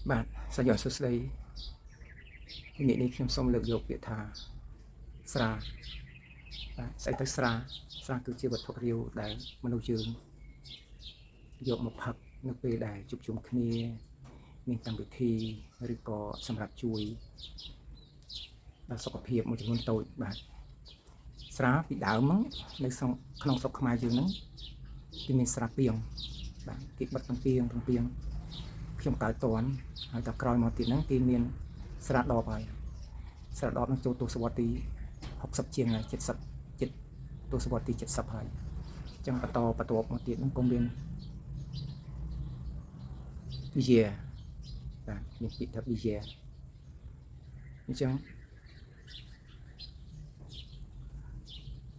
បាទសាយសួស្តីនេះខ្ញុំសូមលើកយកពាក្យថាស្រាបាទស្អីទៅស្រាគឺជាវត្ថុរាវដែលមនុស្សយើងយកមកផឹកនៅពេលដែលជួបជុំគ្នាមានកម្មវិធីឬក៏សម្រាប់ជួយដល់សុខភាពមួយចំនួនតូចបាទស្រាពីដើមហ្នឹងនៅក្នុងស្រុកខ្មែរយើងហ្នឹងគឺមានស្រាពីងបាទគេបិទទាំងពីងខ្ញុំកើតតន់ហើយតែក្រោយមកទៀតហ្នឹងគេមានស្រាដបហើយស្រាដបនឹងចូលទសវត្សទី60ជាងហើយ70ចិត្តទសវត្សទី70ហើយអញ្ចឹងបន្តមកទៀតហ្នឹងក៏មានវិជាបាទមានពាក្យថាវិជាអញ្ចឹង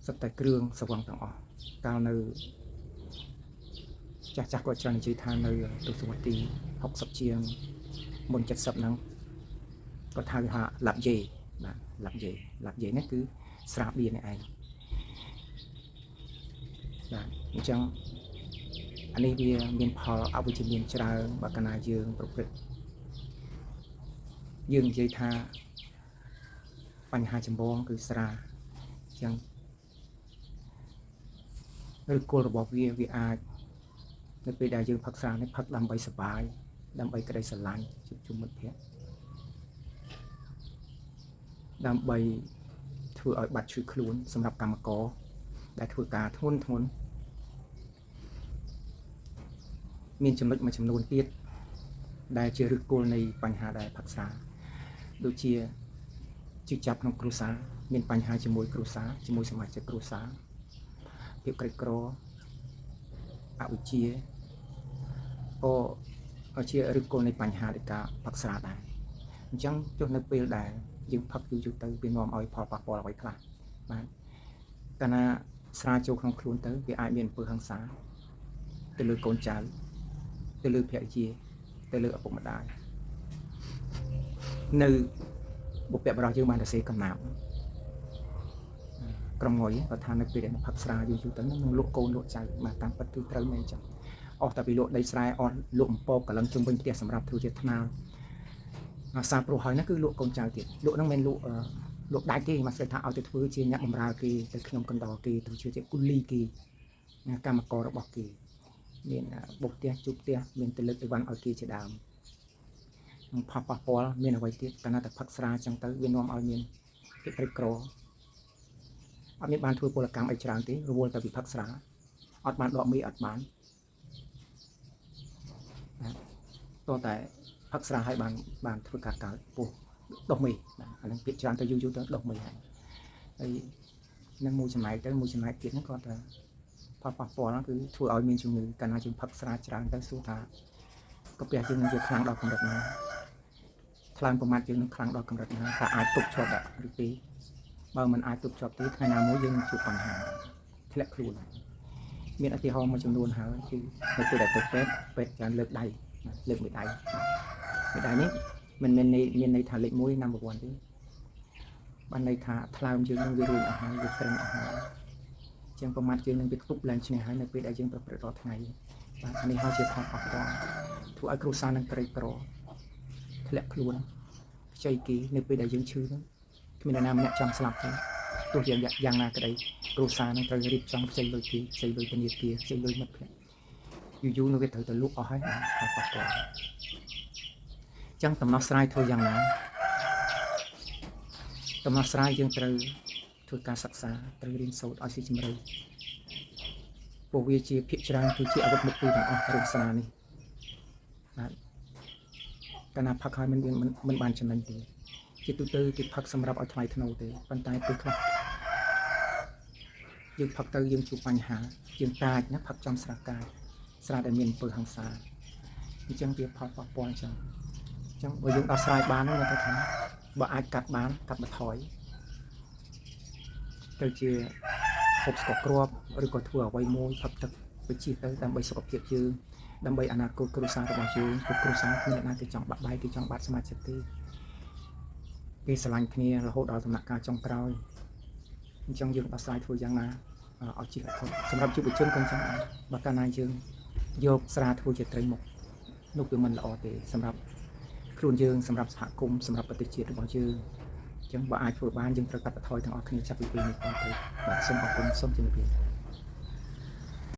សិតតែគ្រឿងសង្វឹងទាំងអស់កាលនៅចាស់គាត់ច្រើននិយាយថានៅទសវត្សទី60ជាងមុន70ហ្នឹងគាត់ហៅថាឡាប់យេបាទឡាប់យេនេះគឺស្រាបៀរនេះឯងបាទអញ្ចឹងអានេះវាមានផលអវិជ្ជមានច្រើនបើកាលណាយើងប្រព្រឹត្តយើងនិយាយថាបញ្ហាចម្បងគឺស្រាអញ្ចឹងឬគល់របស់វាអាចនៅពេលដែលយើងផឹកស្រានេះផឹកដើម្បីសុបាយដើម្បីក្តីស្រឡាញ់ជួបជុំមិត្តភក្តិដើម្បីធ្វើឲ្យបាត់ឈឺខ្លួនសម្រាប់កម្មករដែលធ្វើការធ្ងន់មានចំណុចមួយចំនួនទៀតដែលជាឫសគល់នៃបញ្ហាដែលផឹកស្រាដូចជាជិះចាប់ក្នុងគ្រួសារមានបញ្ហាជាមួយគ្រួសារជាមួយសមាជិកគ្រួសារភាពក្រីក្រអវិជ្ជាក៏ជាឫសគល់នៃបញ្ហានៃការផឹកស្រាដែរអញ្ចឹងចុះនៅពេលដែលយើងផឹកយូរទៅវានាំឲ្យផលប៉ះពាល់អ្វីខ្លះបាទកាលណាស្រាចូលក្នុងខ្លួនទៅវាអាចមានអំពើហិង្សាទៅលើកូនចៅទៅលើភរិយាទៅលើឪពុកម្ដាយនៅបុព្វបុរសយើងបានទៅសេកំណាប់ក្រុមងុយគាត់ថានៅពេលដែលផឹកស្រាយូរទៅនឹងលក់កូនលក់ចៅបាទតាមពិតគឺត្រូវមែនអញ្ចឹងអស់តែពីលក់ដីស្រែអស់លក់អំពកកលឹងជុំវិញផ្ទះសម្រាប់ធ្វើជាថ្នាលអាសាព្រោះហើយហ្នឹងគឺលក់កូនចៅទៀតលក់ហ្នឹងមិនលក់ដាច់ទេមកស្គាល់ថាឲ្យទៅធ្វើជាអ្នកបម្រើគេទៅខ្ញុំកណ្ដោគេទៅជាគូលីគេកម្មកររបស់គេមានបុកផ្ទះជូបផ្ទះមានទៅលើកអីវ៉ាន់ឲ្យគេជាដើមនឹងប៉ះពាល់មានអ្វីទៀតកាលណាតែផឹកស្រាចឹងទៅវានាំឲ្យមានភាពក្រីក្រអត់មានបានធ្វើពលកម្មអីច្រើនទេរវល់តែពីផឹកស្រាអត់បានដកមីអត់បានតោះតែផឹកស្រាឲ្យបានធ្វើការកើតពោះដុសមីបាទអានឹងពាក្យច្រើនទៅយូរទៅដុសមីហើយនឹងមួយចំណែកទៀតហ្នឹងគាត់ថាប៉ះពាល់ហ្នឹងគឺធ្វើឲ្យមានជំងឺកាលណាយើងផឹកស្រាច្រើនទៅសួរថាកាពះយើងនឹងវាខ្លាំងដល់កម្រិតណាថ្លើមប្រមាថយើងនឹងខ្លាំងដល់កម្រិតណាថាអាចទប់ជាប់ឬទេបើមិនអាចទប់ជាប់ទេថ្ងៃណាមួយយើងនឹងជួបបញ្ហាធ្លាក់ខ្លួនមានឧទាហរណ៍មួយចំនួនហើយគឺនៅពេលដែលទៅពេទ្យច្រើនលើកដៃលើកមេដៃនេះមិនមែនមានន័យថាលេខ1 number 1ទេបានន័យថាថ្លើមយើងនឹងវារួញអស់ហើយវាក្រឹងអស់ហើយជាងប្រមាថយើងនឹងវាទប់ឡើងឈ្នះហើយនៅពេលដែលយើងប្រព្រឹត្តរាល់ថ្ងៃបាទនេះហើយជាផលប៉ះពាល់ធ្វើឲ្យគ្រួសារនឹងក្រីក្រធ្លាក់ខ្លួនខ្ចីគេនៅពេលដែលយើងឈឺហ្នឹងគ្មាននរណាម្នាក់ចង់ស្លាប់ទេទោះយ៉ាងណាក្តីគ្រួសារនឹងត្រូវរៀបចំខ្ចីលុយគេខ្ចីលុយធនាគារខ្ចីលុយមិត្តភក្តិយូរនឹងវាត្រូវទៅលក់អស់ហើយផលប៉ះពាល់ចឹងដំណោះស្រាយធ្វើយ៉ាងណាដំណោះស្រាយយើងត្រូវធ្វើការសិក្សាត្រូវរៀនសូត្រឲ្យស៊ីជម្រៅព្រោះវាជាភាគច្រើនគឺជាអាវុធមុខពីរទាំងអស់រឿងស្រានេះបាទកាលណាផឹកហើយមិនបានចំណេញទេជាទូទៅគេផឹកសម្រាប់ឲ្យថ្លៃថ្នូរទេប៉ុន្តែពេលខ្លះយើងផឹកទៅយើងជួបបញ្ហាយើងកាចណាផឹកចំស្រាកាចស្រាដែលមានអំពើហិង្សាអញ្ចឹងវាផលប៉ះពាល់អញ្ចឹងបើយើងដោះស្រាយបានហ្នឹងគេថាបើអាចកាត់បានកាត់បន្ថយទៅជាហូបស្ករគ្រាប់ឬក៏ធ្វើអ្វីមួយផឹកទឹកវិជាទៅដើម្បីសុខភាពយើងដើម្បីអនាគតគ្រួសាររបស់យើងព្រោះគ្រួសារគ្មានអ្នកណាគេចង់បាក់បែកគេចង់បាត់សមាជិកទេគេស្រឡាញ់គ្នារហូតដល់ដំណាក់កាលចុងក្រោយអញ្ចឹងយើងដោះស្រាយធ្វើយ៉ាងណាឲ្យជិះអត់សម្រាប់យុវជនក៏អញ្ចឹងដែរបើកាលណាយើងយកស្រាធ្វើជាត្រីមុខនោះវាមិនល្អទេសម្រាប់ ខ្លួនយើងសម្រាប់សហគមន៍សម្រាប់ប្រទេសជាតិរបស់យើងអញ្ចឹងបើអាចធ្វើបានយើងត្រូវកាត់បន្ថយទាំងអស់គ្នាចាប់ពីពេលនេះតទៅបាទសូមអរគុណសូមជម្រាបលា